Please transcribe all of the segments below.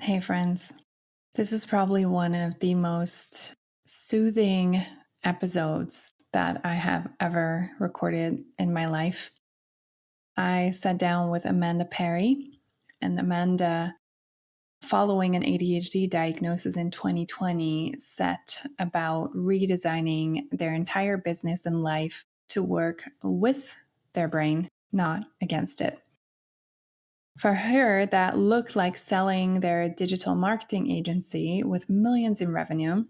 Hey, friends. This is probably one of the most soothing episodes that I have ever recorded in my life. I sat down with Amanda Perry, and Amanda, following an ADHD diagnosis in 2020, set about redesigning their entire business and life to work with their brain, not against it. For her, that looked like selling their digital marketing agency with millions in revenue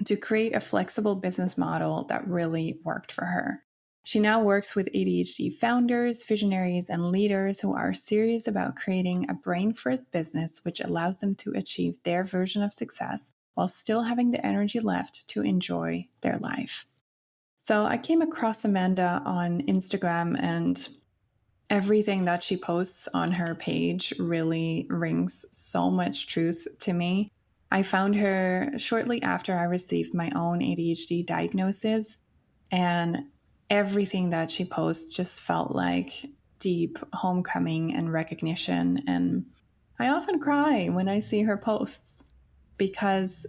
to create a flexible business model that really worked for her. She now works with ADHD founders, visionaries, and leaders who are serious about creating a brain first business which allows them to achieve their version of success while still having the energy left to enjoy their life. So I came across Amanda on Instagram, and everything that she posts on her page really rings so much truth to me. I found her shortly after I received my own ADHD diagnosis, and everything that she posts just felt like deep homecoming and recognition. And I often cry when I see her posts because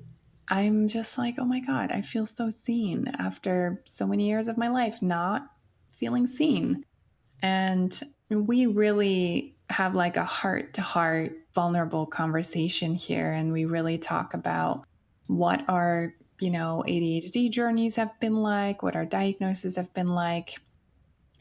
I'm just like, oh my God, I feel so seen after so many years of my life not feeling seen. And we really have like a heart to heart, vulnerable conversation here. And we really talk about what our, ADHD journeys have been like, what our diagnoses have been like.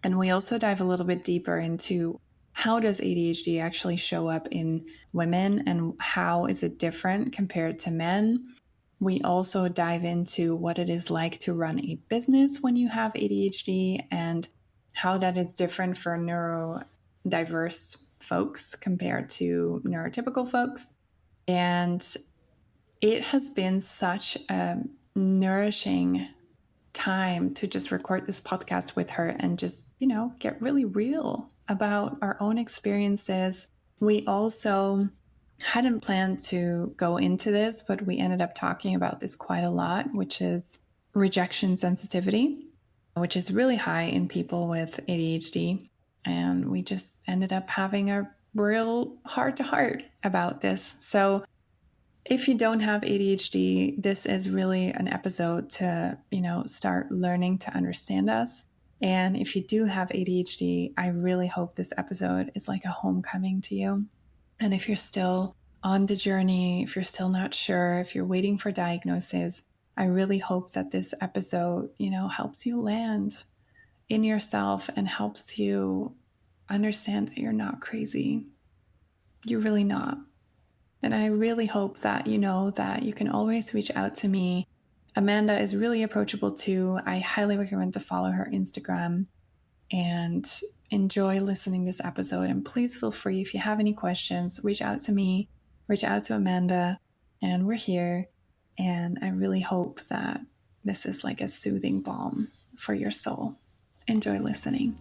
And we also dive a little bit deeper into how does ADHD actually show up in women and how is it different compared to men? We also dive into what it is like to run a business when you have ADHD and how that is different for neurodiverse folks compared to neurotypical folks. And it has been such a nourishing time to just record this podcast with her and just, get really real about our own experiences. We also hadn't planned to go into this, but we ended up talking about this quite a lot, which is rejection sensitivity, which is really high in people with ADHD. And we just ended up having a real heart to heart about this. So if you don't have ADHD, this is really an episode to, start learning to understand us. And if you do have ADHD, I really hope this episode is like a homecoming to you. And if you're still on the journey, if you're still not sure, if you're waiting for diagnosis, I really hope that this episode, helps you land in yourself and helps you understand that you're not crazy. You're really not. And I really hope that you know that you can always reach out to me. Amanda is really approachable too. I highly recommend to follow her Instagram and enjoy listening to this episode. And please feel free, if you have any questions, reach out to me, reach out to Amanda, and we're here. And I really hope that this is like a soothing balm for your soul. Enjoy listening.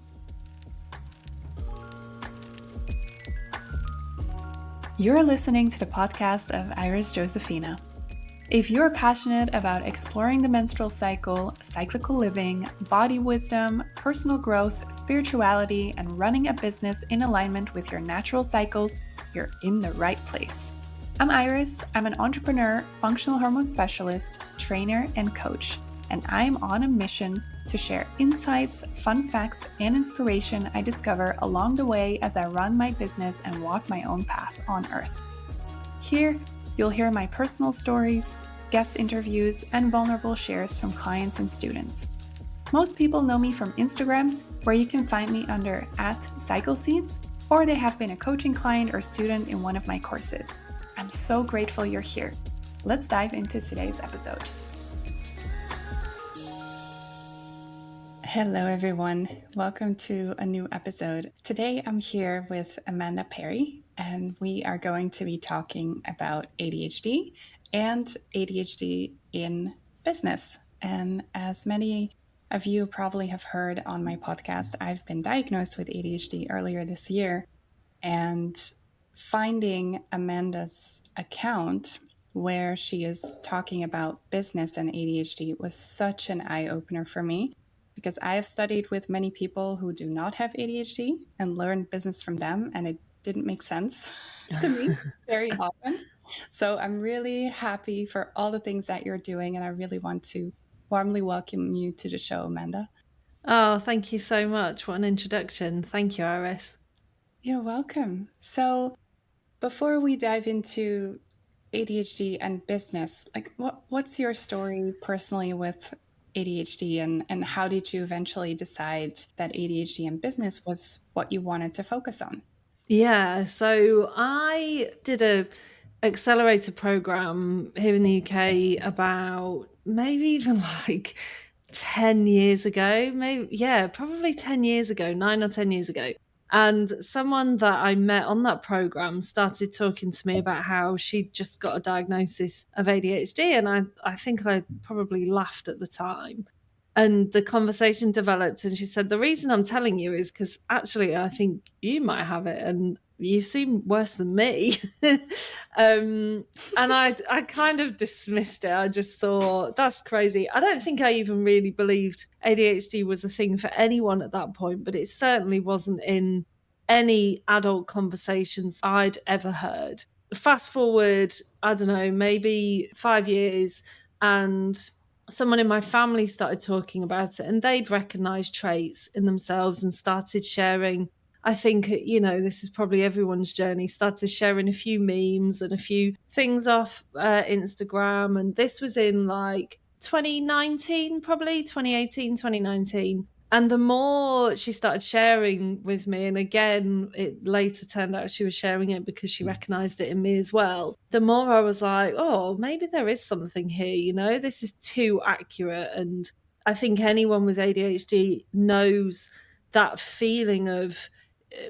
You're listening to the podcast of Iris Josephina. If you're passionate about exploring the menstrual cycle, cyclical living, body wisdom, personal growth, spirituality, and running a business in alignment with your natural cycles, you're in the right place. I'm Iris. I'm an entrepreneur, functional hormone specialist, trainer, and coach, and I'm on a mission to share insights, fun facts, and inspiration I discover along the way as I run my business and walk my own path on Earth. Here, you'll hear my personal stories, guest interviews, and vulnerable shares from clients and students. Most people know me from Instagram, where you can find me under @CycleSeeds, or they have been a coaching client or student in one of my courses. I'm so grateful you're here. Let's dive into today's episode. Hello, everyone. Welcome to a new episode. Today, I'm here with Amanda Perry, and we are going to be talking about ADHD and ADHD in business. And as many of you probably have heard on my podcast, I've been diagnosed with ADHD earlier this year. And finding Amanda's account where she is talking about business and ADHD was such an eye-opener for me, because I have studied with many people who do not have ADHD and learned business from them, and it didn't make sense to me very often. So I'm really happy for all the things that you're doing, and I really want to warmly welcome you to the show, Amanda. Oh, thank you so much. What an introduction. Thank you, Iris. You're welcome. So before we dive into ADHD and business, like what's your story personally with ADHD, and how did you eventually decide that ADHD and business was what you wanted to focus on? Yeah, so I did a accelerator program here in the UK about maybe even like 10 years ago, maybe yeah, probably 10 years ago, 9 or 10 years ago. And someone that I met on that program started talking to me about how she'd just got a diagnosis of ADHD, and I think I probably laughed at the time. And the conversation developed, and she said, "The reason I'm telling you is because actually I think you might have it, and you seem worse than me." um, and I kind of dismissed it. I just thought, that's crazy. I don't think I even really believed ADHD was a thing for anyone at that point, but it certainly wasn't in any adult conversations I'd ever heard. Fast forward, I don't know, maybe 5 years, and someone in my family started talking about it, and they'd recognized traits in themselves and started sharing. I think, this is probably everyone's journey, started sharing a few memes and a few things off Instagram. And this was in like 2019, probably 2018, 2019. And the more she started sharing with me, and again, it later turned out she was sharing it because she recognized it in me as well, the more I was like, oh, maybe there is something here, this is too accurate. And I think anyone with ADHD knows that feeling of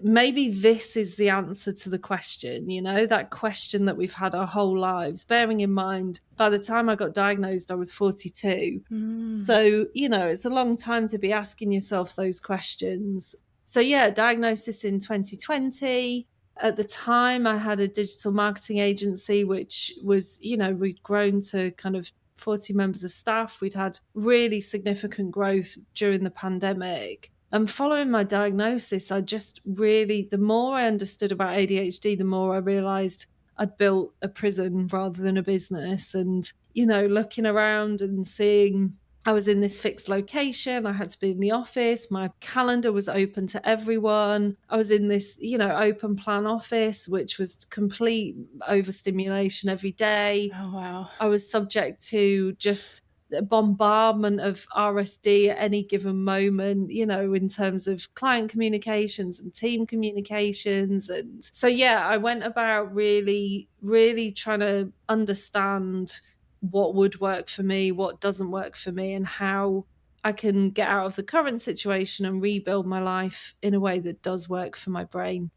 maybe this is the answer to the question, that question that we've had our whole lives. Bearing in mind, by the time I got diagnosed, I was 42. Mm. So, it's a long time to be asking yourself those questions. So, yeah, diagnosis in 2020. At the time, I had a digital marketing agency, which was, we'd grown to kind of 40 members of staff. We'd had really significant growth during the pandemic. And following my diagnosis, I just really, the more I understood about ADHD, the more I realized I'd built a prison rather than a business. And, looking around and seeing I was in this fixed location. I had to be in the office. My calendar was open to everyone. I was in this, open plan office, which was complete overstimulation every day. Oh, wow. I was subject to just a bombardment of RSD at any given moment, in terms of client communications and team communications. And so, yeah, I went about really, really trying to understand what would work for me, what doesn't work for me, and how I can get out of the current situation and rebuild my life in a way that does work for my brain.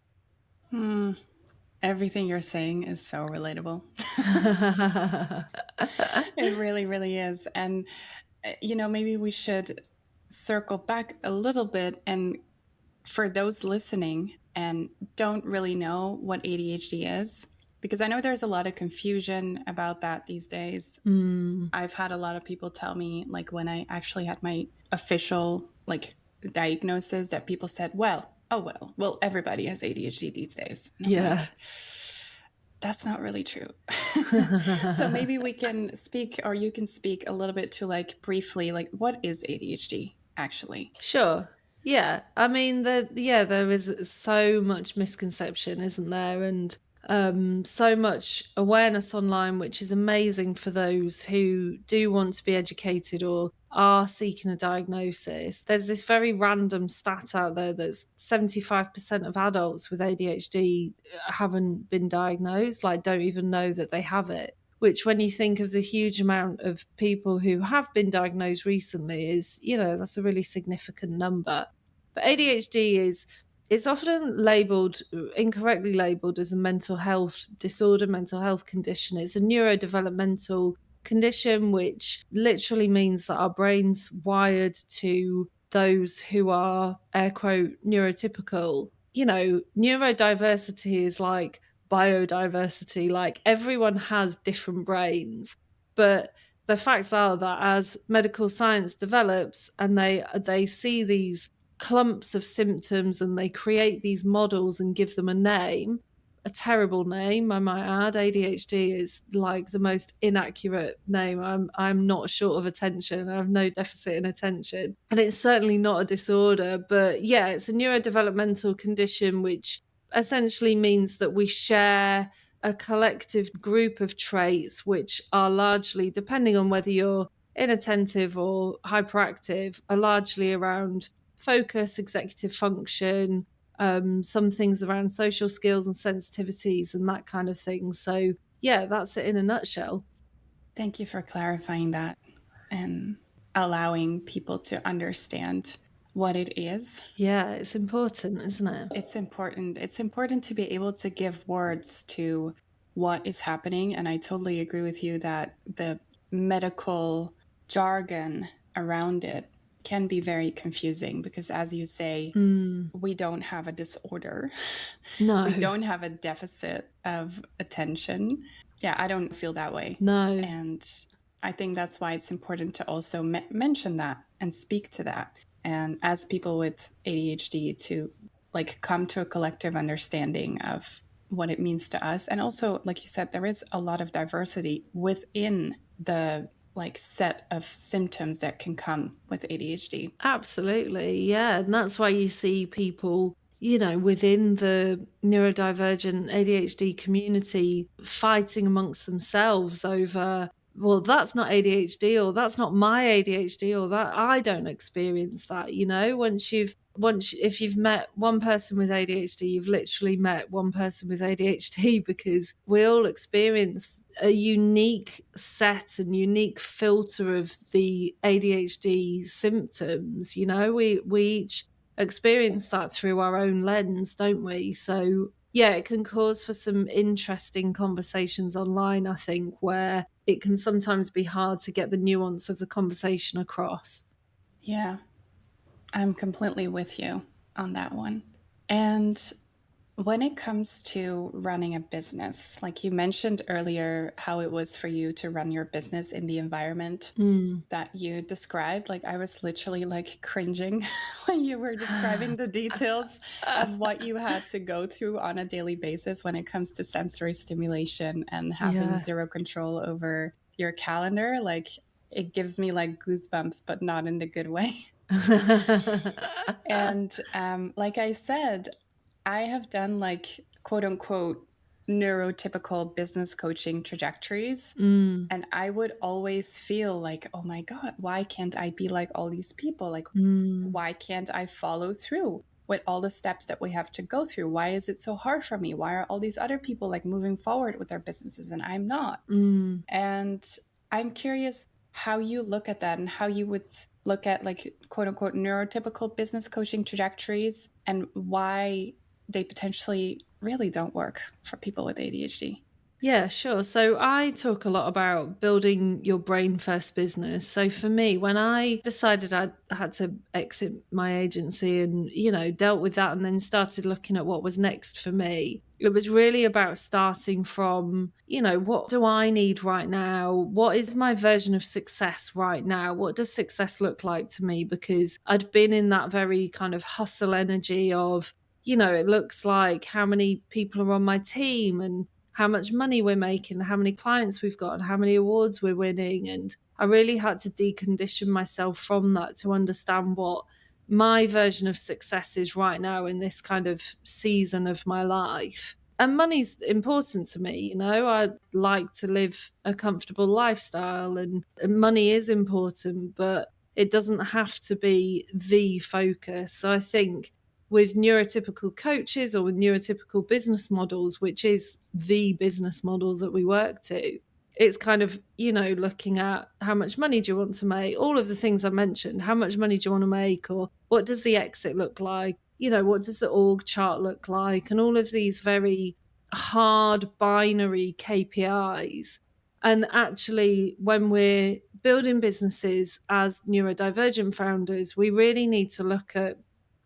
Hmm. Everything you're saying is so relatable. It really, really is. And, maybe we should circle back a little bit. And for those listening and don't really know what ADHD is, because I know there's a lot of confusion about that these days. Mm, I've had a lot of people tell me, like, when I actually had my official, like, diagnosis, that people said, well, everybody has ADHD these days. And I'm yeah. like, that's not really true. So maybe we can speak, or you can speak a little bit to, like, briefly, like, what is ADHD actually? Sure. Yeah. I mean, there is so much misconception, isn't there? And so much awareness online, which is amazing for those who do want to be educated or are seeking a diagnosis. There's this very random stat out there that 75% of adults with ADHD haven't been diagnosed, like don't even know that they have it, which when you think of the huge amount of people who have been diagnosed recently is, that's a really significant number. But ADHD it's often labeled, incorrectly labeled, as a mental health disorder, mental health condition. It's a neurodevelopmental condition, which literally means that our brain's wired to those who are air quote neurotypical. Neurodiversity is like biodiversity, like everyone has different brains. But the facts are that as medical science develops and they see these clumps of symptoms and they create these models and give them a name, a terrible name, I might add. ADHD is like the most inaccurate name. I'm not short of attention. I have no deficit in attention. And it's certainly not a disorder, but yeah, it's a neurodevelopmental condition which essentially means that we share a collective group of traits which are largely, depending on whether you're inattentive or hyperactive, are largely around focus, executive function, some things around social skills and sensitivities and that kind of thing. So, yeah, that's it in a nutshell. Thank you for clarifying that and allowing people to understand what it is. Yeah, it's important, isn't it? It's important. It's important to be able to give words to what is happening. And I totally agree with you that the medical jargon around it can be very confusing because, as you say, Mm, we don't have a disorder. We no, don't have a deficit of attention. Yeah, I don't feel that way. no, And I think that's why it's important to also mention that and speak to that. And as people with ADHD to like come to a collective understanding of what it means to us. And also, like you said, there is a lot of diversity within the like set of symptoms that can come with ADHD. absolutely. Yeah. And that's why you see people, within the neurodivergent ADHD community fighting amongst themselves over, well, that's not ADHD, or that's not my ADHD, or that I don't experience that. If you've met one person with ADHD, you've literally met one person with ADHD because we all experience a unique set and unique filter of the ADHD symptoms. We each experience that through our own lens, don't we? So yeah, it can cause for some interesting conversations online, I think, where it can sometimes be hard to get the nuance of the conversation across. Yeah, I'm completely with you on that one. And when it comes to running a business, like you mentioned earlier, how it was for you to run your business in the environment Mm. that you described, like I was literally like cringing when you were describing the details of what you had to go through on a daily basis when it comes to sensory stimulation and having Yeah. zero control over your calendar. Like it gives me like goosebumps, but not in the good way. And like I said, I have done like quote unquote neurotypical business coaching trajectories. Mm, And I would always feel like, oh my God, why can't I be like all these people? Like, mm, why can't I follow through with all the steps that we have to go through? Why is it so hard for me? Why are all these other people like moving forward with their businesses and I'm not? mm. And I'm curious how you look at that and how you would look at like quote unquote neurotypical business coaching trajectories and why they potentially really don't work for people with ADHD. Yeah, sure. So I talk a lot about building your brain first business. So for me, when I decided I had to exit my agency and, dealt with that and then started looking at what was next for me, it was really about starting from, what do I need right now? What is my version of success right now? What does success look like to me? Because I'd been in that very kind of hustle energy of, it looks like how many people are on my team and how much money we're making, how many clients we've got, and how many awards we're winning. And I really had to decondition myself from that to understand what my version of success is right now in this kind of season of my life. And money's important to me, I like to live a comfortable lifestyle and money is important, but it doesn't have to be the focus. So I think with neurotypical coaches or with neurotypical business models, which is the business model that we work to, it's kind of, looking at how much money do you want to make? All of the things I mentioned. How much money do you want to make? Or what does the exit look like? What does the org chart look like? And all of these very hard binary KPIs. And actually, when we're building businesses as neurodivergent founders, we really need to look at,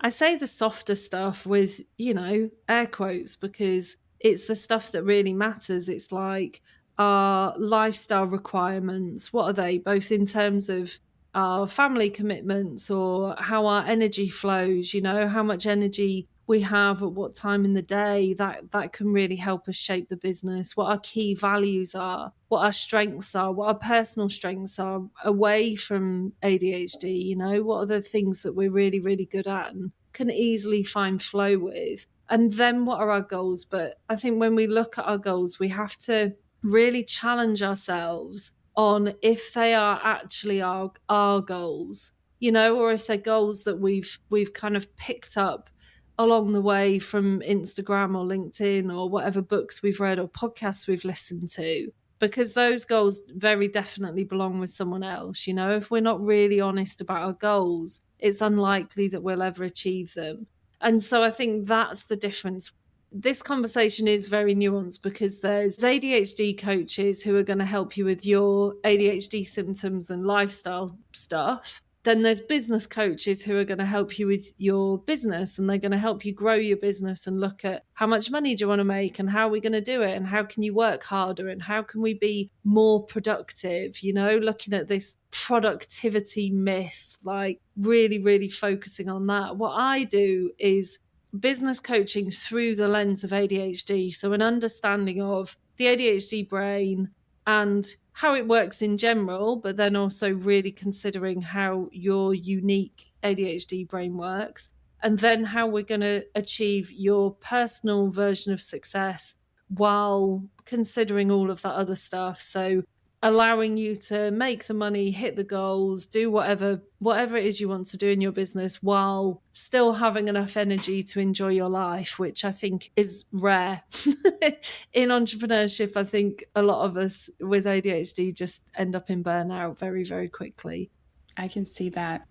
I say the softer stuff with, air quotes, because it's the stuff that really matters. It's like our lifestyle requirements. What are they, both in terms of our family commitments or how our energy flows, how much energy we have at what time in the day, that can really help us shape the business, what our key values are, what our strengths are, what our personal strengths are away from ADHD, what are the things that we're really, really good at and can easily find flow with. And then what are our goals? But I think when we look at our goals, we have to really challenge ourselves on if they are actually our goals, or if they're goals that we've kind of picked up along the way from Instagram or LinkedIn or whatever books we've read or podcasts we've listened to, because those goals very definitely belong with someone else. If we're not really honest about our goals, it's unlikely that we'll ever achieve them. And so I think that's the difference. This conversation is very nuanced because there's ADHD coaches who are going to help you with your ADHD symptoms and lifestyle stuff. Then there's business coaches who are going to help you with your business, and they're going to help you grow your business and look at how much money do you want to make and how are we going to do it and how can you work harder and how can we be more productive, looking at this productivity myth, like really, really focusing on that. What I do is business coaching through the lens of ADHD. So, an understanding of the ADHD brain and how it works in general, but then also really considering how your unique ADHD brain works, and then how we're going to achieve your personal version of success while considering all of that other stuff. So, allowing you to make the money, hit the goals, do whatever it is you want to do in your business while still having enough energy to enjoy your life, which I think is rare. In entrepreneurship, I think a lot of us with ADHD just end up in burnout very, very quickly. I can see that.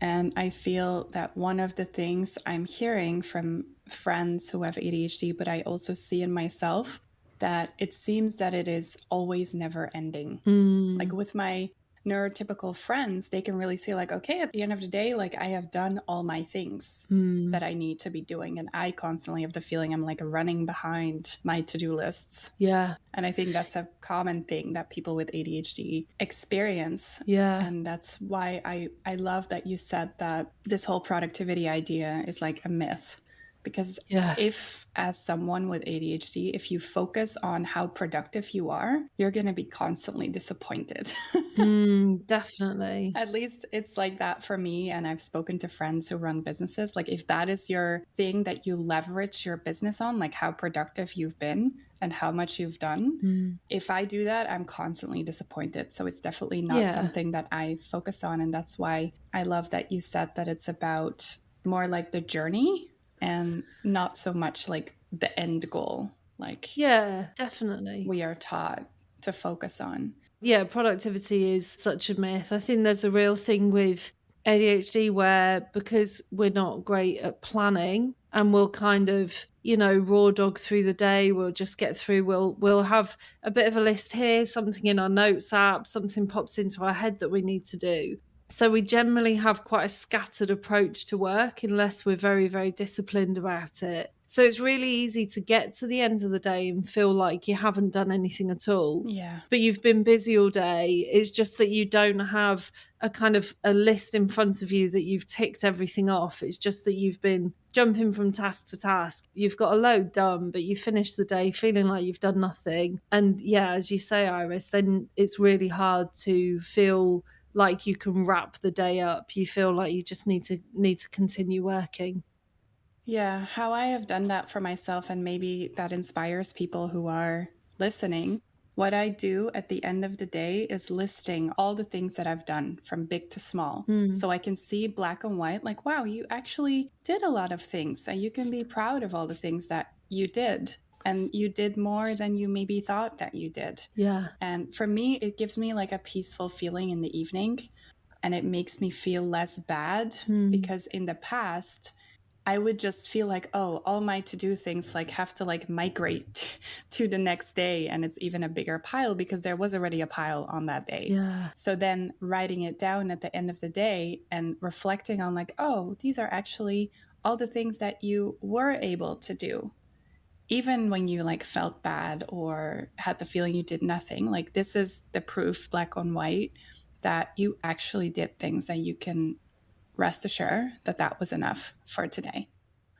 And I feel that one of the things I'm hearing from friends who have ADHD, but I also see in myself, that it seems that it is always never ending. Like Mm, with my neurotypical friends, they can really say, like, okay, at the end of the day, like I have done all my things mm, that I need to be doing. And I constantly have the feeling I'm like running behind my to-do lists. yeah, And I think that's a common thing that people with ADHD experience. yeah, And that's why I love that you said that this whole productivity idea is like a myth. Because yeah. if, as someone with ADHD, if you focus on how productive you are, you're going to be constantly disappointed. Definitely. At least it's like that for me. And I've spoken to friends who run businesses. Like, if that is your thing that you leverage your business on, like how productive you've been and how much you've done, Mm, if I do that, I'm constantly disappointed. So it's definitely not yeah, something that I focus on. And that's why I love that you said that it's about more like the journey and not so much like the end goal, like yeah, definitely. we are taught to focus on. Yeah, productivity is such a myth. I think there's a real thing with ADHD where because we're not great at planning and we'll kind of, raw dog through the day, we'll just get through, we'll have a bit of a list here, something in our notes app, something pops into our head that we need to do. So we generally have quite a scattered approach to work unless we're very, very disciplined about it. So it's really easy to get to the end of the day and feel like you haven't done anything at all, Yeah. but you've been busy all day. It's just that you don't have a kind of a list in front of you that you've ticked everything off. It's just that you've been jumping from task to task. You've got a load done, but you finish the day feeling like you've done nothing. And yeah, as you say, Iris, then it's really hard to feel like you can wrap the day up. You feel like you just need to continue working. Yeah, how I have done that for myself, and maybe that inspires people who are listening. What I do at the end of the day is listing all the things that I've done from big to small. Mm, So I can see black and white, like, wow, you actually did a lot of things, and you can be proud of all the things that you did. And you did more than you maybe thought that you did. yeah. And for me, it gives me like a peaceful feeling in the evening, and it makes me feel less bad, Mm, because in the past, I would just feel like, oh, all my to do things like have to like migrate to the next day. And it's even a bigger pile because there was already a pile on that day. yeah. So then writing it down at the end of the day and reflecting on, like, oh, these are actually all the things that you were able to do. Even when you like felt bad or had the feeling you did nothing, like this is the proof, black on white, that you actually did things, and you can rest assured that that was enough for today.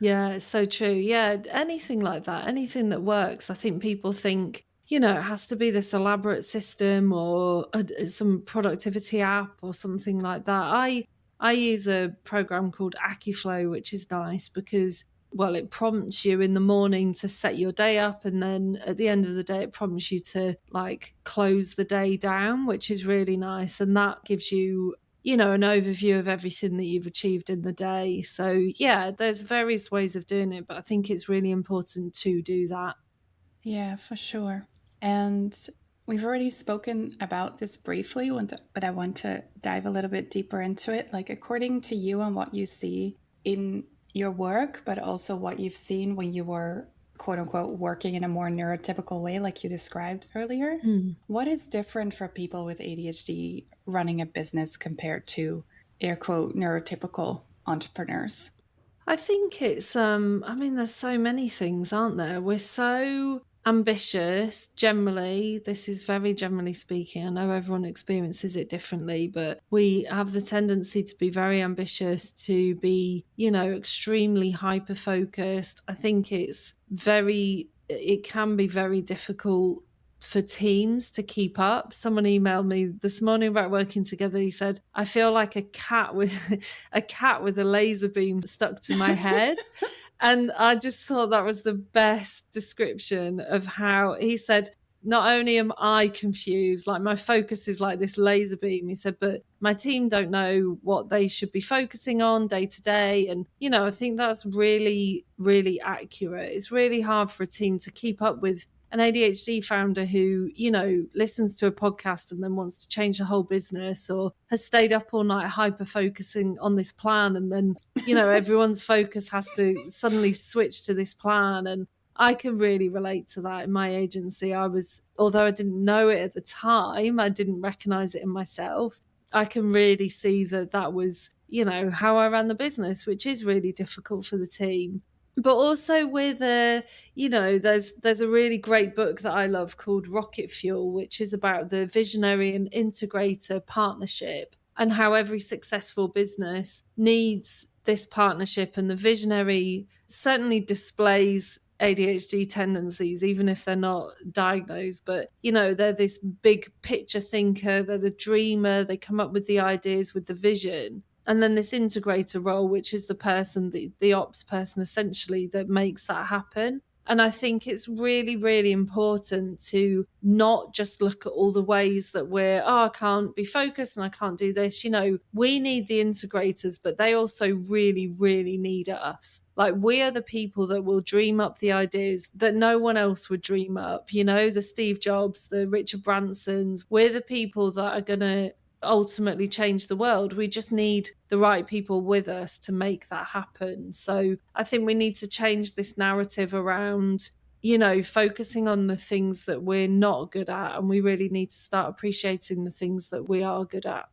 Yeah, it's so true. Yeah, anything like that, anything that works. I think people think, it has to be this elaborate system or some productivity app or something like that. I use a program called AccuFlow, which is nice because, well, it prompts you in the morning to set your day up, and then at the end of the day, it prompts you to like close the day down, which is really nice, and that gives you an overview of everything that you've achieved in the day. So, yeah, there's various ways of doing it, but I think it's really important to do that. Yeah, for sure. And we've already spoken about this briefly, but I want to dive a little bit deeper into it. Like, according to you and what you see in your work, but also what you've seen when you were, quote unquote, working in a more neurotypical way, like you described earlier, Mm. what is different for people with ADHD running a business compared to, air quote, neurotypical entrepreneurs? I think it's I mean there's so many things, aren't there? We're so ambitious generally. This is very generally speaking. I know everyone experiences it differently, but we have the tendency to be very ambitious, to be, extremely hyper focused. I think it can be very difficult for teams to keep up. Someone emailed me this morning about working together. He said, I feel like a cat with a cat with a laser beam stuck to my head. And I just thought that was the best description of how he said, not only am I confused, like my focus is like this laser beam, he said, but my team don't know what they should be focusing on day to day. And, I think that's really, really accurate. It's really hard for a team to keep up with an ADHD founder who, listens to a podcast and then wants to change the whole business, or has stayed up all night hyper focusing on this plan. And then, everyone's focus has to suddenly switch to this plan. And I can really relate to that in my agency. Although I didn't know it at the time, I didn't recognize it in myself. I can really see that that was, how I ran the business, which is really difficult for the team. But also with there's a really great book that I love called Rocket Fuel, which is about the visionary and integrator partnership, and how every successful business needs this partnership. And the visionary certainly displays ADHD tendencies, even if they're not diagnosed. But, they're this big picture thinker, they're the dreamer, they come up with the ideas with the vision. And then this integrator role, which is the person, the ops person essentially, that makes that happen. And I think it's really, really important to not just look at all the ways that I can't be focused and I can't do this. We need the integrators, but they also really, really need us. Like, we are the people that will dream up the ideas that no one else would dream up. The Steve Jobs, the Richard Bransons. We're the people that are going to ultimately change the world. We just need the right people with us to make that happen. So I think we need to change this narrative around, focusing on the things that we're not good at, and we really need to start appreciating the things that we are good at.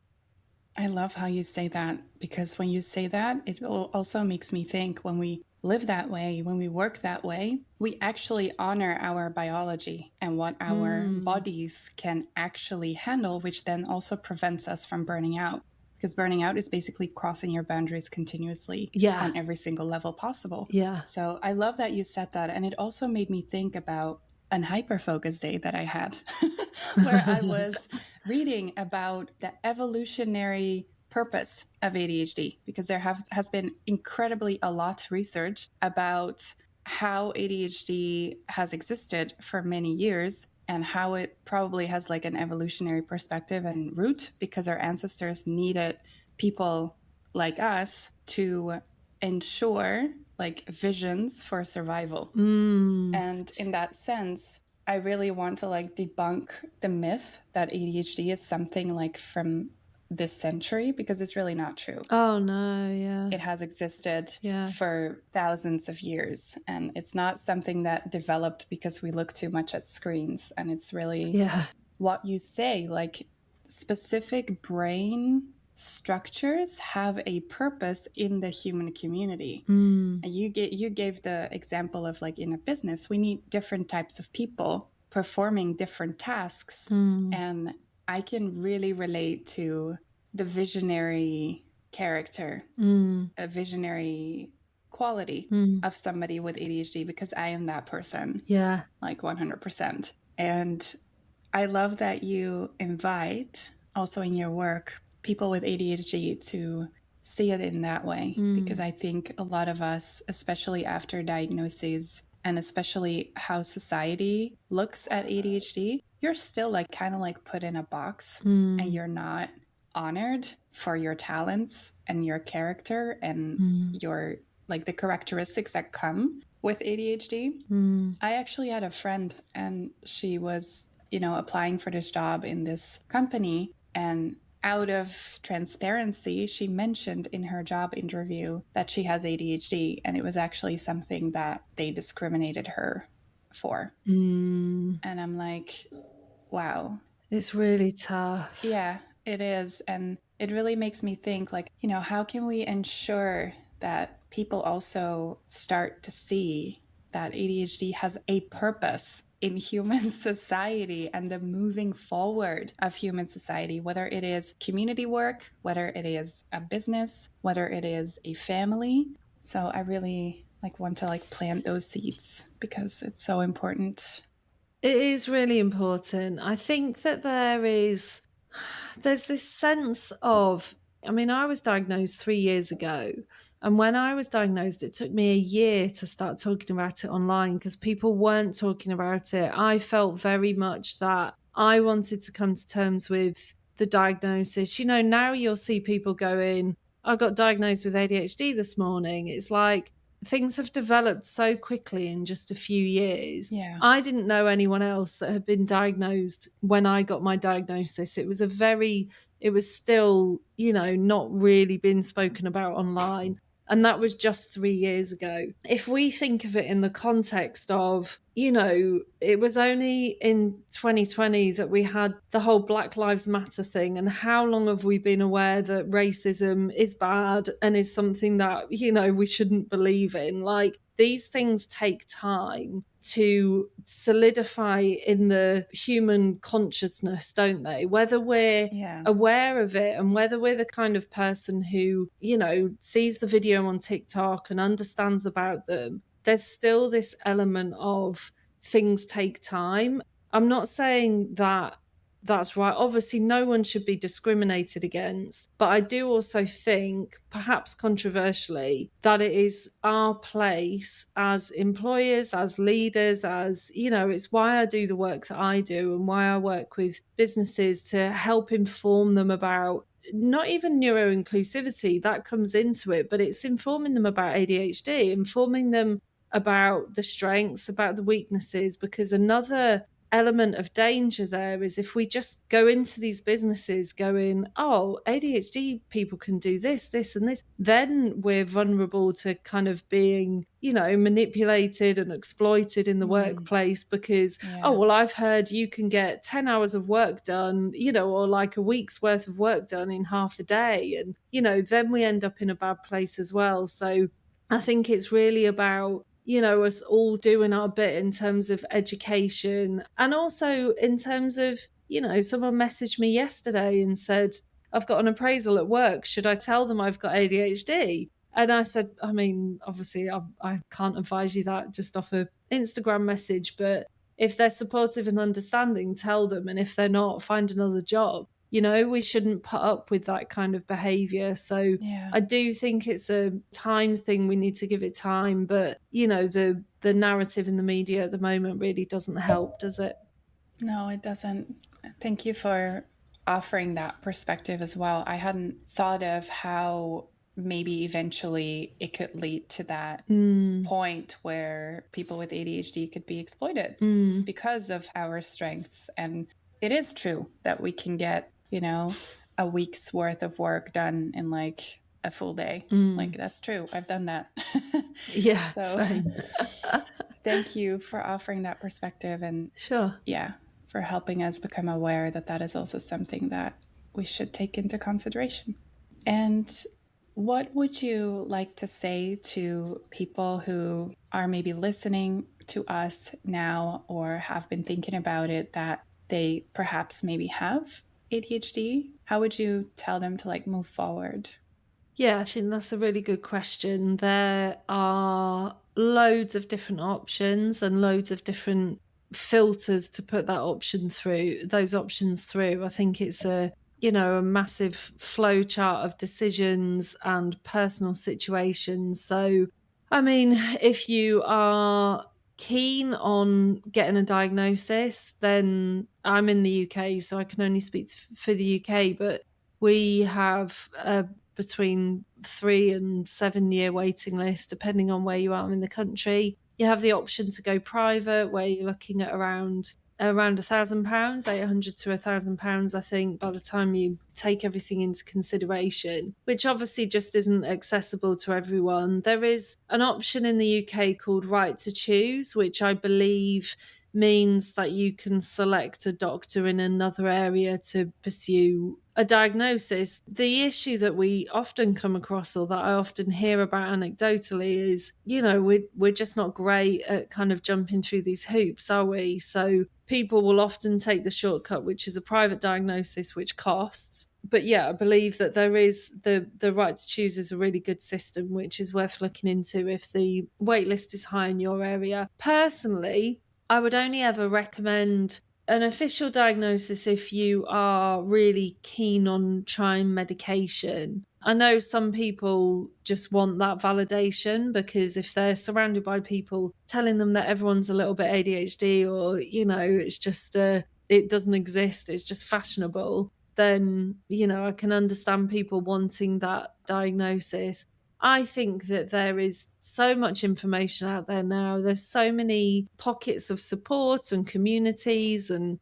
I love how you say that, because when you say that, it also makes me think when we live that way, when we work that way, we actually honor our biology and what our Mm. bodies can actually handle, which then also prevents us from burning out. Because burning out is basically crossing your boundaries continuously Yeah. on every single level possible. Yeah. So I love that you said that. And it also made me think about an hyper focus day that I had, where I was reading about the evolutionary purpose of ADHD, because there has been incredibly a lot of research about how ADHD has existed for many years and how it probably has like an evolutionary perspective and root, because our ancestors needed people like us to ensure like visions for survival. Mm. And in that sense, I really want to like debunk the myth that ADHD is something like from this century, because it's really not true. Oh no, yeah. It has existed Yeah. for thousands of years, and it's not something that developed because we look too much at screens. And it's really Yeah. what you say, like specific brain structures have a purpose in the human community. Mm. And you gave the example of like in a business, we need different types of people performing different tasks. Mm. And I can really relate to the visionary character, Mm. a visionary quality Mm. of somebody with ADHD because I am that person, Yeah. like 100%. And I love that you invite, also in your work, people with ADHD to see it in that way. Because Mm. I think a lot of us, especially after diagnoses, and especially how society looks at ADHD, you're still like kind of like put in a box and Mm. you're not honored for your talents and your character and Mm. your like the characteristics that come with ADHD. Mm. I actually had a friend and she was, applying for this job in this company. And out of transparency, she mentioned in her job interview that she has ADHD. And it was actually something that they discriminated her for. Mm. And I'm like, wow. It's really tough. Yeah, it is. And it really makes me think like, how can we ensure that people also start to see that ADHD has a purpose in human society and the moving forward of human society, whether it is community work, whether it is a business, whether it is a family. So I really like want to like plant those seeds because it's so important. It is really important. I think that there's this sense of, I mean, I was diagnosed 3 years ago, and when I was diagnosed, it took me a year to start talking about it online because people weren't talking about it. I felt very much that I wanted to come to terms with the diagnosis. Now you'll see people going, "I got diagnosed with ADHD this morning." It's like things have developed so quickly in just a few years. Yeah. I didn't know anyone else that had been diagnosed when I got my diagnosis. It was still, not really been spoken about online. And that was just 3 years ago. If we think of it in the context of, it was only in 2020 that we had the whole Black Lives Matter thing. And how long have we been aware that racism is bad and is something that, we shouldn't believe in? Like, these things take time to solidify in the human consciousness, don't they? Whether we're Yeah. aware of it and whether we're the kind of person who, sees the video on TikTok and understands about them, there's still this element of things take time. I'm not saying that that's right. Obviously, no one should be discriminated against. But I do also think, perhaps controversially, that it is our place as employers, as leaders, it's why I do the work that I do and why I work with businesses to help inform them about not even neuro inclusivity, that comes into it, but it's informing them about ADHD, informing them about the strengths, about the weaknesses, because another element of danger there is if we just go into these businesses going, oh, ADHD people can do this, this, and this, then we're vulnerable to kind of being, manipulated and exploited in the Mm, workplace because, oh, yeah. well, I've heard you can get 10 hours of work done, or like a week's worth of work done in half a day. And, then we end up in a bad place as well. So I think it's really about, us all doing our bit in terms of education and also in terms of, someone messaged me yesterday and said, I've got an appraisal at work. Should I tell them I've got ADHD? And I said, I mean, obviously, I can't advise you that just off a Instagram message, but if they're supportive and understanding, tell them. And if they're not, find another job. We shouldn't put up with that kind of behavior. So Yeah. I do think it's a time thing. We need to give it time, but the narrative in the media at the moment really doesn't help, does it? No, it doesn't. Thank you for offering that perspective as well. I hadn't thought of how maybe eventually it could lead to that Mm, point where people with ADHD could be exploited mm, because of our strengths. And it is true that we can get, a week's worth of work done in like a full day. Like, mm. that's true. I've done that. Yeah, So same. thank you for offering that perspective. And Sure. yeah, for helping us become aware that that is also something that we should take into consideration. And what would you like to say to people who are maybe listening to us now or have been thinking about it that they perhaps maybe have ADHD? How would you tell them to like move forward? Yeah, I think that's a really good question. There are loads of different options and loads of different filters to put those options through. I think it's a massive flow chart of decisions and personal situations. So, I mean, if you are keen on getting a diagnosis, then I'm in the UK, so I can only speak for the UK, but we have a between 3 and 7-year waiting list, depending on where you are in the country. You have the option to go private, where you're looking at around £1,000, 800 to £1,000, I think, by the time you take everything into consideration, which obviously just isn't accessible to everyone. There is an option in the UK called Right to Choose, which I believe means that you can select a doctor in another area to pursue a diagnosis. The issue that we often come across, or that I often hear about anecdotally, is, we're just not great at kind of jumping through these hoops, are we? So people will often take the shortcut, which is a private diagnosis, which costs. But yeah, I believe that there is the Right to Choose is a really good system, which is worth looking into if the wait list is high in your area. Personally, I would only ever recommend an official diagnosis if you are really keen on trying medication. I know some people just want that validation because if they're surrounded by people telling them that everyone's a little bit ADHD, or, it's just it doesn't exist, it's just fashionable, then, I can understand people wanting that diagnosis. I think that there is so much information out there now. There's so many pockets of support and communities and,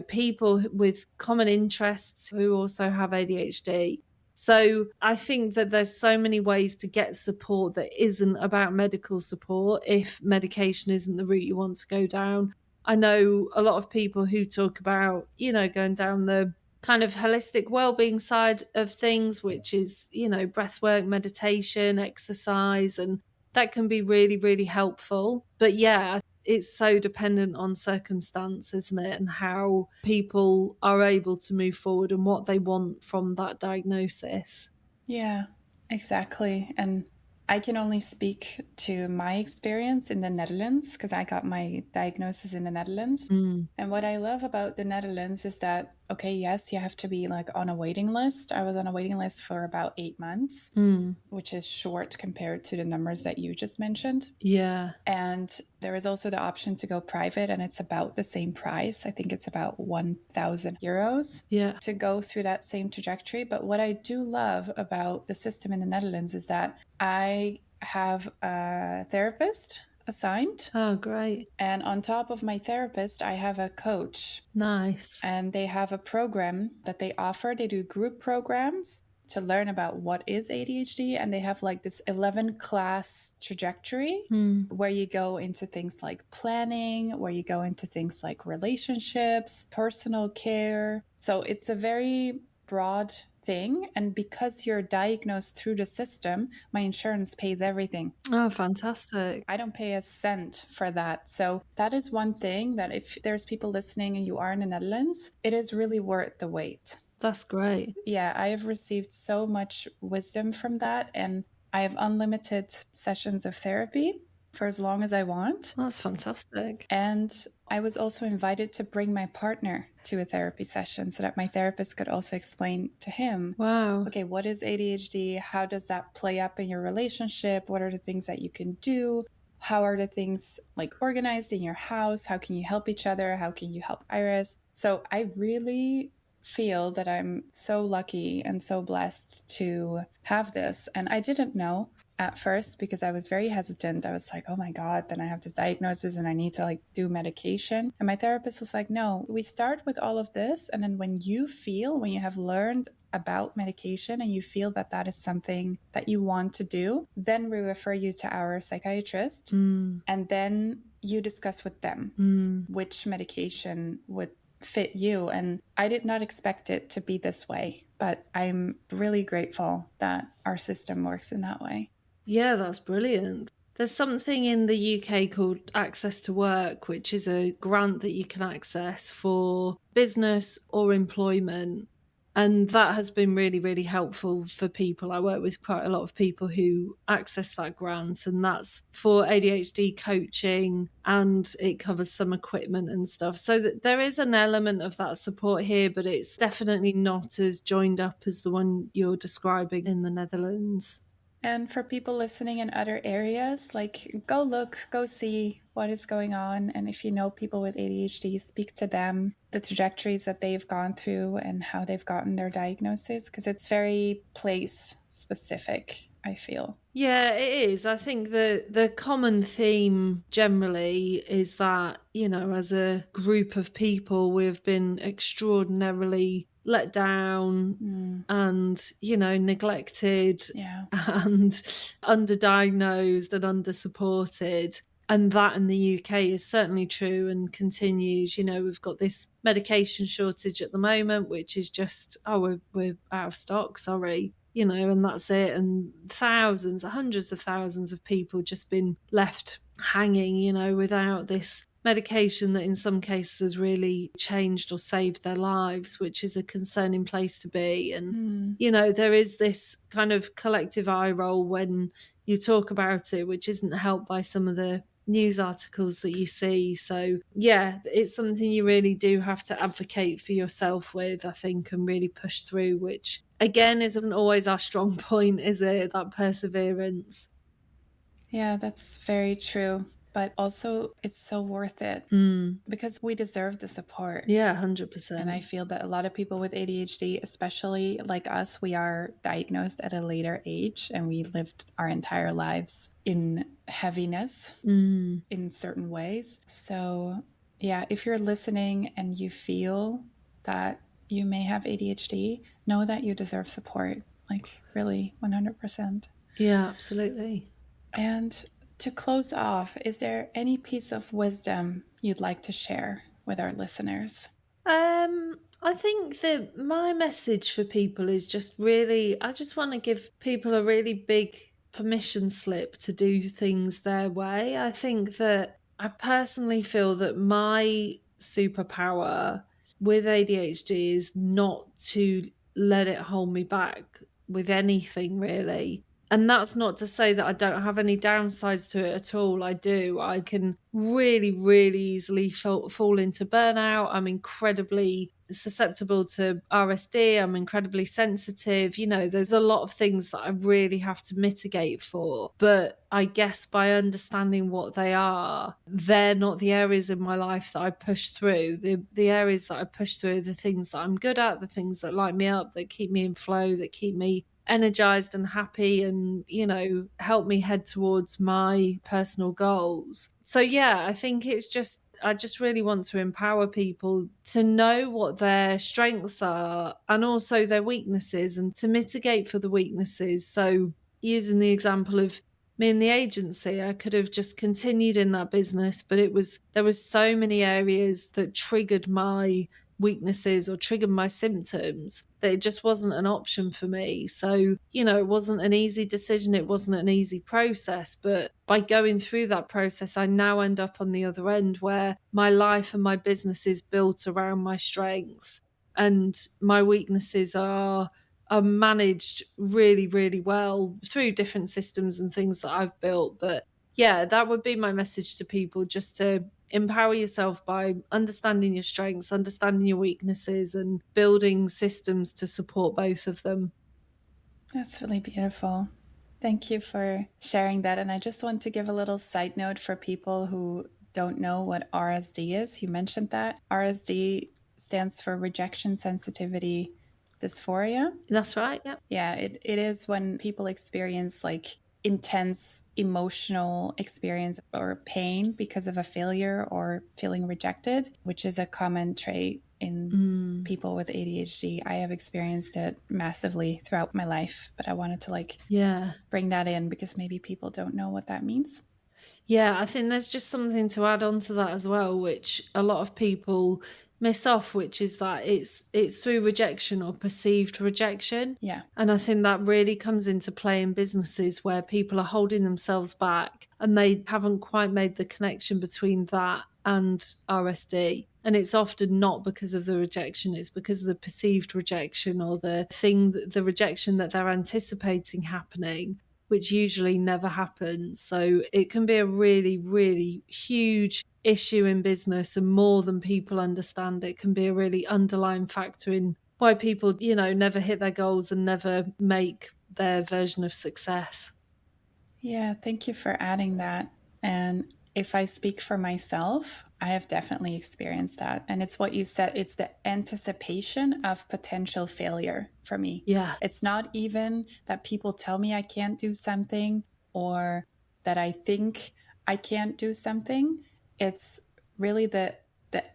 people with common interests who also have ADHD. So I think that there's so many ways to get support that isn't about medical support if medication isn't the route you want to go down. I know a lot of people who talk about, going down the kind of holistic well-being side of things, which is, breathwork, meditation, exercise, and that can be really, really helpful. But yeah, it's so dependent on circumstance, isn't it? And how people are able to move forward and what they want from that diagnosis. Yeah, exactly. And I can only speak to my experience in the Netherlands because I got my diagnosis in the Netherlands. Mm, And what I love about the Netherlands is that, okay, yes, you have to be like on a waiting list. I was on a waiting list for about 8 months, mm, which is short compared to the numbers that you just mentioned. yeah, And there is also the option to go private, and it's about the same price. I think it's about 1,000 euros yeah. to go through that same trajectory. But what I do love about the system in the Netherlands is that I have a therapist assigned. Oh, great. And on top of my therapist, I have a coach, Nice. and they have a program that they offer. They do group programs to learn about what is ADHD, and they have like this 11 class trajectory Mm. where you go into things like planning, where you go into things like relationships, personal care. So it's a very broad thing, and because you're diagnosed through the system, my insurance pays everything. Oh, fantastic. I don't pay a cent for that. So that is one thing that if there's people listening and you are in the Netherlands, it is really worth the wait. That's great. Yeah, I have received so much wisdom from that, and I have unlimited sessions of therapy for as long as I want. That's fantastic. And I was also invited to bring my partner to a therapy session so that my therapist could also explain to him, Wow. okay, what is ADHD? How does that play up in your relationship? What are the things that you can do? How are the things like organized in your house? How can you help each other? How can you help Iris? So I really feel that I'm so lucky and so blessed to have this. And I didn't know at first because I was very hesitant. I was like, oh my God, then I have this diagnosis and I need to like do medication. And my therapist was like, no, we start with all of this. And then when you have learned about medication and you feel that that is something that you want to do, then we refer you to our psychiatrist. Mm, And then you discuss with them mm. which medication would fit you. And I did not expect it to be this way, but I'm really grateful that our system works in that way. Yeah, that's brilliant. There's something in the UK called Access to Work, which is a grant that you can access for business or employment. And that has been really, really helpful for people. I work with quite a lot of people who access that grant, and that's for ADHD coaching, and it covers some equipment and stuff. So that there is an element of that support here, but it's definitely not as joined up as the one you're describing in the Netherlands. And for people listening in other areas, like go look, go see what is going on. And if you know people with ADHD, speak to them, the trajectories that they've gone through and how they've gotten their diagnosis, because it's very place specific, I feel. Yeah, it is. I think the common theme generally is that, as a group of people, we've been extraordinarily let down Mm, and, neglected yeah. and underdiagnosed and undersupported. And that in the UK is certainly true and continues. We've got this medication shortage at the moment, which is just, oh, we're out of stock, sorry, and that's it. And thousands, hundreds of thousands of people just been left hanging, without this medication that in some cases has really changed or saved their lives, which is a concerning place to be. And Mm. there is this kind of collective eye roll when you talk about it, which isn't helped by some of the news articles that you see. So, yeah, it's something you really do have to advocate for yourself with, I think, and really push through, which again isn't always our strong point, is it? That perseverance. Yeah, that's very true. But also, it's so worth it Mm. because we deserve the support. Yeah, And I 100%. feel that a lot of people with ADHD, especially like us, we are diagnosed at a later age and we lived our entire lives in heaviness Mm. in certain ways. So, yeah, if you're listening and you feel that you may have ADHD, know that you deserve support. Like, really, 100%. Yeah, absolutely. And to close off, is there any piece of wisdom you'd like to share with our listeners? I think that my message for people is just really, I just want to give people a really big permission slip to do things their way. I think that I personally feel that my superpower with ADHD is not to let it hold me back with anything really. And that's not to say that I don't have any downsides to it at all. I do. I can really, really easily fall into burnout. I'm incredibly susceptible to RSD. I'm incredibly sensitive. There's a lot of things that I really have to mitigate for. But I guess by understanding what they are, they're not the areas in my life that I push through. The areas that I push through are the things that I'm good at, the things that light me up, that keep me in flow, that keep me energized and happy, and help me head towards my personal goals. So yeah, I think I just really want to empower people to know what their strengths are and also their weaknesses, and to mitigate for the weaknesses. So using the example of me in the agency, I could have just continued in that business, but there was so many areas that triggered my weaknesses or triggered my symptoms that it just wasn't an option for me. So, it wasn't an easy decision, it wasn't an easy process, but by going through that process, I now end up on the other end where my life and my business is built around my strengths, and my weaknesses are managed really, really well through different systems and things that I've built. But yeah, that would be my message to people, just to empower yourself by understanding your strengths, understanding your weaknesses, and building systems to support both of them. That's really beautiful. Thank you for sharing that. And I just want to give a little side note for people who don't know what RSD is. You mentioned that. RSD stands for rejection sensitivity dysphoria. That's right. Yep. Yeah, it is when people experience like intense emotional experience or pain because of a failure or feeling rejected, which is a common trait in Mm, people with ADHD. I have experienced it massively throughout my life, but I wanted to like yeah. bring that in because maybe people don't know what that means. Yeah, I think there's just something to add on to that as well, which a lot of people miss off, which is that it's through rejection or perceived rejection. Yeah. And I think that really comes into play in businesses where people are holding themselves back and they haven't quite made the connection between that and RSD. And it's often not because of the rejection, it's because of the perceived rejection or the rejection that they're anticipating happening, which usually never happens. So it can be a really, really huge issue in business, and more than people understand. It can be a really underlying factor in why people, never hit their goals and never make their version of success. Yeah, thank you for adding that. And if I speak for myself, I have definitely experienced that. And it's what you said, it's the anticipation of potential failure for me. Yeah. It's not even that people tell me I can't do something or that I think I can't do something. It's really the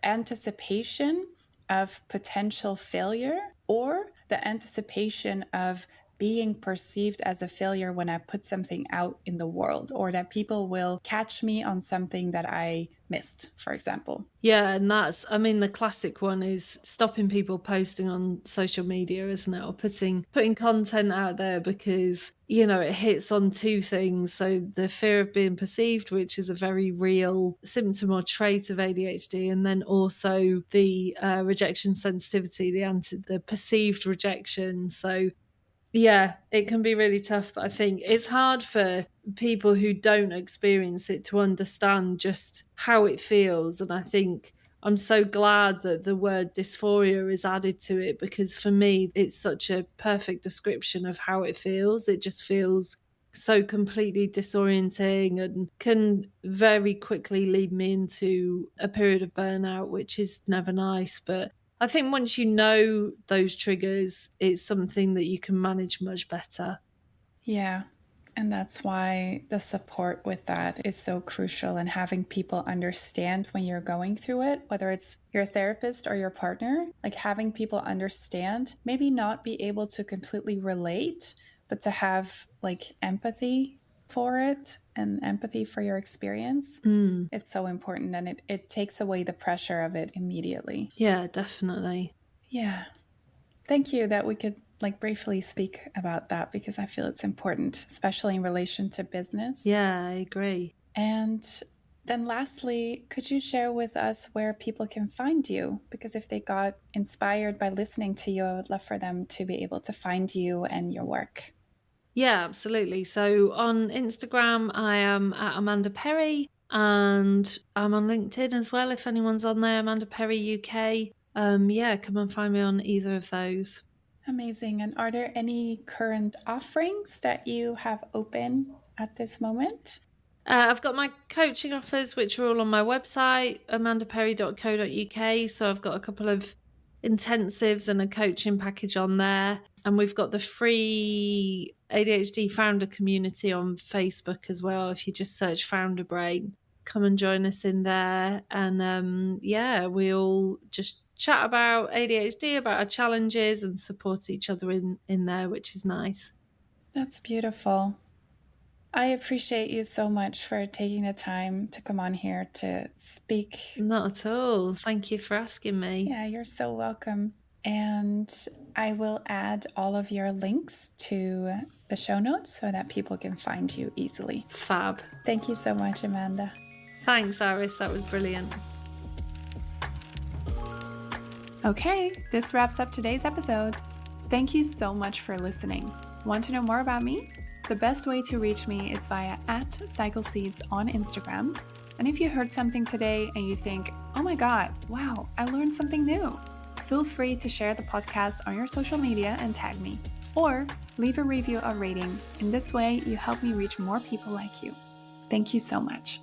anticipation of potential failure or the anticipation of being perceived as a failure when I put something out in the world, or that people will catch me on something that I missed, for example. Yeah, and the classic one is stopping people posting on social media, isn't it? Or putting content out there because, it hits on two things. So the fear of being perceived, which is a very real symptom or trait of ADHD, and then also the rejection sensitivity, the perceived rejection. So yeah, it can be really tough, but I think it's hard for people who don't experience it to understand just how it feels. And I think I'm so glad that the word dysphoria is added to it, because for me, it's such a perfect description of how it feels. It just feels so completely disorienting and can very quickly lead me into a period of burnout, which is never nice. But I think once you know those triggers, it's something that you can manage much better. Yeah. And that's why the support with that is so crucial, and having people understand when you're going through it, whether it's your therapist or your partner, like having people understand, maybe not be able to completely relate, but to have like empathy for it and empathy for your experience. Mm, It's so important, and it takes away the pressure of it immediately. yeah, definitely. Yeah. Thank you that we could like briefly speak about that, because I feel it's important, especially in relation to business. Yeah, I agree. And then lastly, could you share with us where people can find you? Because if they got inspired by listening to you, I would love for them to be able to find you and your work. Yeah, absolutely. So on Instagram, I am at Amanda Perry, and I'm on LinkedIn as well. If anyone's on there, Amanda Perry UK. Yeah, come and find me on either of those. Amazing. And are there any current offerings that you have open at this moment? I've got my coaching offers, which are all on my website, amandaperry.co.uk. So I've got a couple of intensives and a coaching package on there. And we've got the free ADHD founder community on Facebook as well. If you just search Founder Brain, come and join us in there. And yeah, we all just chat about ADHD, about our challenges, and support each other in there, which is nice. That's beautiful. I appreciate you so much for taking the time to come on here to speak. Not at all. Thank you for asking me. Yeah, you're so welcome. And I will add all of your links to the show notes so that people can find you easily. Fab. Thank you so much, Amanda. Thanks, Iris. That was brilliant. Okay, this wraps up today's episode. Thank you so much for listening. Want to know more about me? The best way to reach me is via @CycleSeeds on Instagram. And if you heard something today and you think, oh my God, wow, I learned something new, feel free to share the podcast on your social media and tag me. Or leave a review or rating. In this way, you help me reach more people like you. Thank you so much.